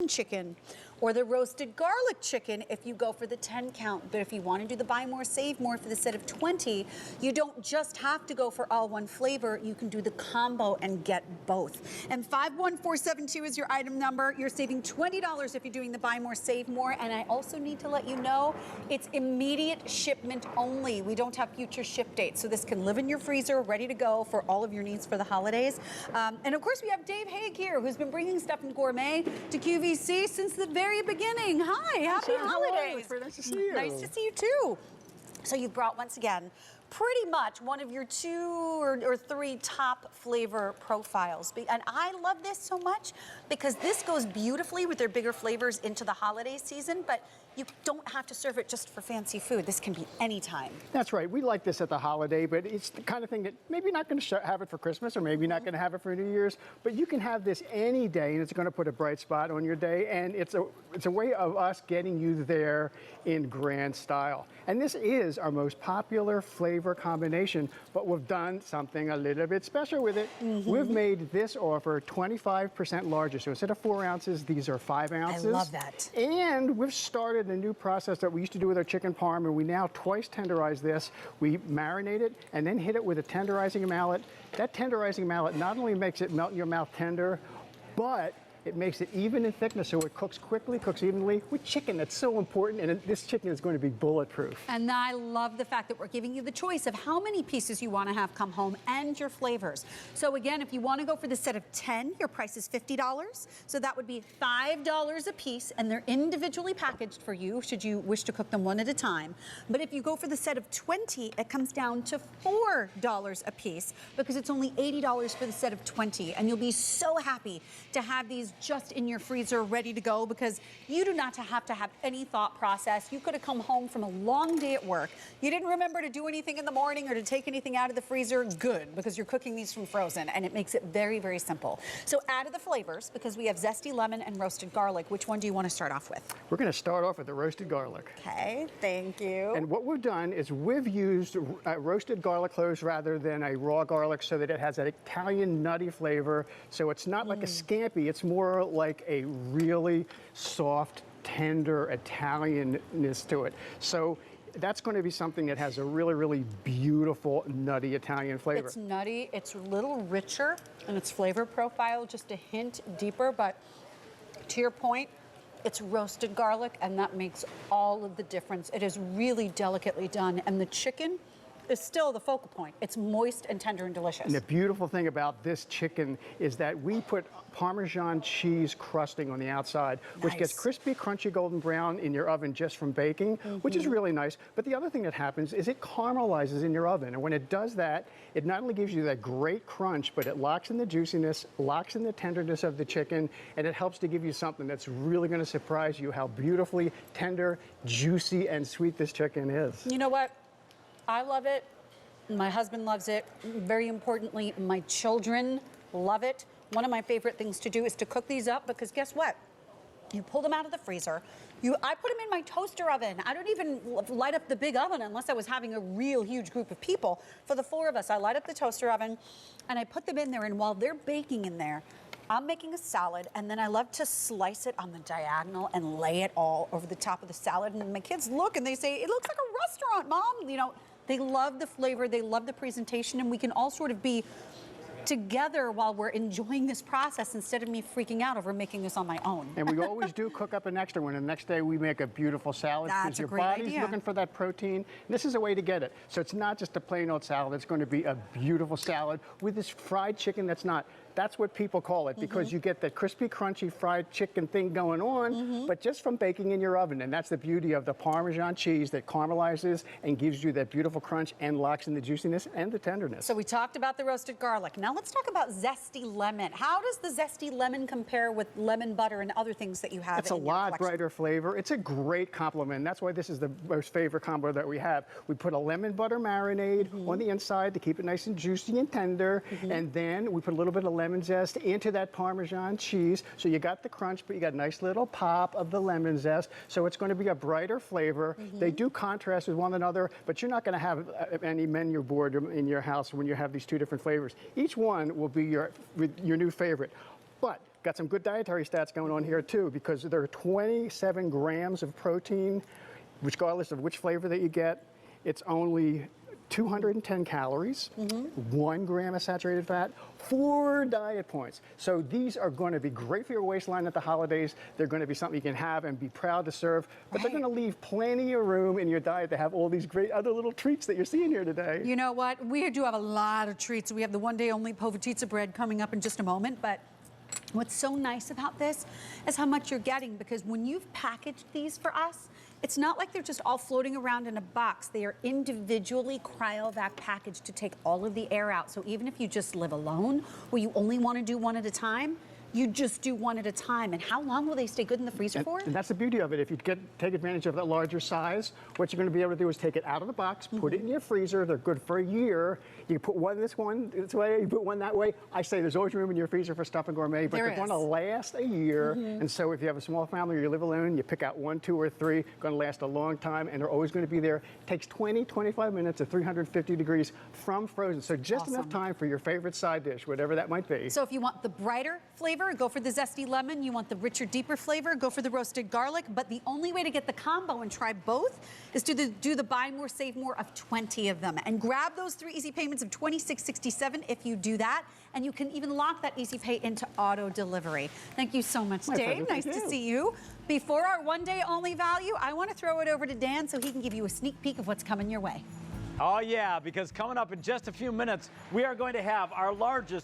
chicken, or the roasted garlic chicken if you go for the 10 count. But if you want to do the buy more, save more for the set of 20, you don't just have to go for all one flavor. You can do the combo and get both. And 51472 is your item number. You're saving $20 if you're doing the buy more, save more. And I also need to let you know it's immediate shipment only. We don't have future ship dates. So this can live in your freezer, ready to go for all of your needs for the holidays. And of course, we have Dave Haig here, who's been bringing Stuffin Gourmet to QVC since the very beginning. Hi, happy holidays. Very nice to see you. Nice to see you too. So you've brought, once again, pretty much one of your 2 or 3 top flavor profiles. And I love this so much because this goes beautifully with their bigger flavors into the holiday season, but you don't have to serve it just for fancy food. This can be anytime. That's right. We like this at the holiday, but it's the kind of thing that maybe you're not going to have it for Christmas or maybe not going to have it for New Year's, but you can have this any day and it's going to put a bright spot on your day, and it's a way of us getting you there in grand style. And this is our most popular flavor combination, but we've done something a little bit special with it. We've made this offer 25% larger. So instead of 4 ounces, these are 5 ounces. I love that. And we've started a new process that we used to do with our chicken parm, and we now twice tenderize this. We marinate it and then hit it with a tenderizing mallet. That tenderizing mallet not only makes it melt in your mouth tender, but it makes it even in thickness, so it cooks quickly, cooks evenly. With chicken, that's so important, and this chicken is going to be bulletproof. And I love the fact that we're giving you the choice of how many pieces you want to have come home and your flavors. So again, if you want to go for the set of 10, your price is $50. So that would be $5 a piece, and they're individually packaged for you, should you wish to cook them one at a time. But if you go for the set of 20, it comes down to $4 a piece, because it's only $80 for the set of 20. And you'll be so happy to have these just in your freezer ready to go, because you do not have to have any thought process. You could have come home from a long day at work. You didn't remember to do anything in the morning or to take anything out of the freezer. Good, because you're cooking these from frozen, and it makes it very, very simple. So out of the flavors, because we have zesty lemon and roasted garlic, which one do you want to start off with? We're going to start off with the roasted garlic. Okay, thank you. And what we've done is we've used roasted garlic cloves rather than a raw garlic, so that it has that Italian nutty flavor. So it's not like a scampi, it's more like a really soft, tender Italianness to it. So that's going to be something that has a really, really beautiful, nutty Italian flavor. It's nutty, it's a little richer, and its flavor profile just a hint deeper, but to your point, it's roasted garlic, and that makes all of the difference. It is really delicately done, and the chicken is still the focal point. It's moist and tender and delicious. And the beautiful thing about this chicken is that we put Parmesan cheese crusting on the outside, which gets crispy, crunchy, golden brown in your oven just from baking, which is really nice. But the other thing that happens is it caramelizes in your oven. And when it does that, it not only gives you that great crunch, but it locks in the juiciness, locks in the tenderness of the chicken, and it helps to give you something that's really going to surprise you how beautifully tender, juicy, and sweet this chicken is. You know what? I love it. My husband loves it. Very importantly, my children love it. One of my favorite things to do is to cook these up, because guess what? You pull them out of the freezer. I put them in my toaster oven. I don't even light up the big oven unless I was having a real huge group of people. For the 4 of us, I light up the toaster oven and I put them in there, and while they're baking in there, I'm making a salad, and then I love to slice it on the diagonal and lay it all over the top of the salad. And my kids look and they say, "It looks like a restaurant, Mom." You know, they love the flavor, they love the presentation, and we can all sort of be together while we're enjoying this process instead of me freaking out over making this on my own. And we always do cook up an extra one, and the next day we make a beautiful salad, because your body's looking for that protein. This is a way to get it. So it's not just a plain old salad, it's going to be a beautiful salad with this fried chicken that's what people call it, because you get that crispy, crunchy fried chicken thing going on, but just from baking in your oven. And that's the beauty of the Parmesan cheese that caramelizes and gives you that beautiful crunch and locks in the juiciness and the tenderness. So we talked about the roasted garlic. Now let's talk about zesty lemon. How does the zesty lemon compare with lemon butter and other things that you have in your collection? It's a lot brighter flavor. It's a great complement. That's why this is the most favorite combo that we have. We put a lemon butter marinade on the inside to keep it nice and juicy and tender, and then we put a little bit of lemon zest into that Parmesan cheese. So you got the crunch, but you got a nice little pop of the lemon zest. So it's going to be a brighter flavor. They do contrast with one another, but you're not going to have any menu board in your house when you have these 2 different flavors. Each one will be your new favorite. But got some good dietary stats going on here too, because there are 27 grams of protein, regardless of which flavor that you get. It's only 210 calories, 1 gram of saturated fat, 4 diet points. So these are going to be great for your waistline at the holidays. They're going to be something you can have and be proud to serve, but they're going to leave plenty of room in your diet to have all these great other little treats that you're seeing here today. You know what? We do have a lot of treats. We have the one-day only povatizza bread coming up in just a moment, but what's so nice about this is how much you're getting, because when you've packaged these for us, it's not like they're just all floating around in a box. They are individually cryovac packaged to take all of the air out. So even if you just live alone or you only want to do one at a time, you just do one at a time. And how long will they stay good in the freezer for? And that's the beauty of it. If you take advantage of that larger size, what you're going to be able to do is take it out of the box, put it in your freezer. They're good for a year. You put one this way, you put one that way. I say there's always room in your freezer for Stuffin Gourmet, but they're going to last a year. And so if you have a small family or you live alone, you pick out 1, 2, or 3, going to last a long time, and they're always going to be there. It takes 20, 25 minutes at 350 degrees from frozen. So just enough time for your favorite side dish, whatever that might be. So if you want the brighter flavor, go for the zesty lemon. You want the richer, deeper flavor, go for the roasted garlic. But the only way to get the combo and try both is to do the buy more, save more of 20 of them. And grab those 3 easy payments of $26.67 if you do that. And you can even lock that easy pay into auto delivery. Thank you so much, Dave. Nice to see you. Before our one-day only value, I want to throw it over to Dan so he can give you a sneak peek of what's coming your way. Oh yeah, because coming up in just a few minutes, we are going to have our largest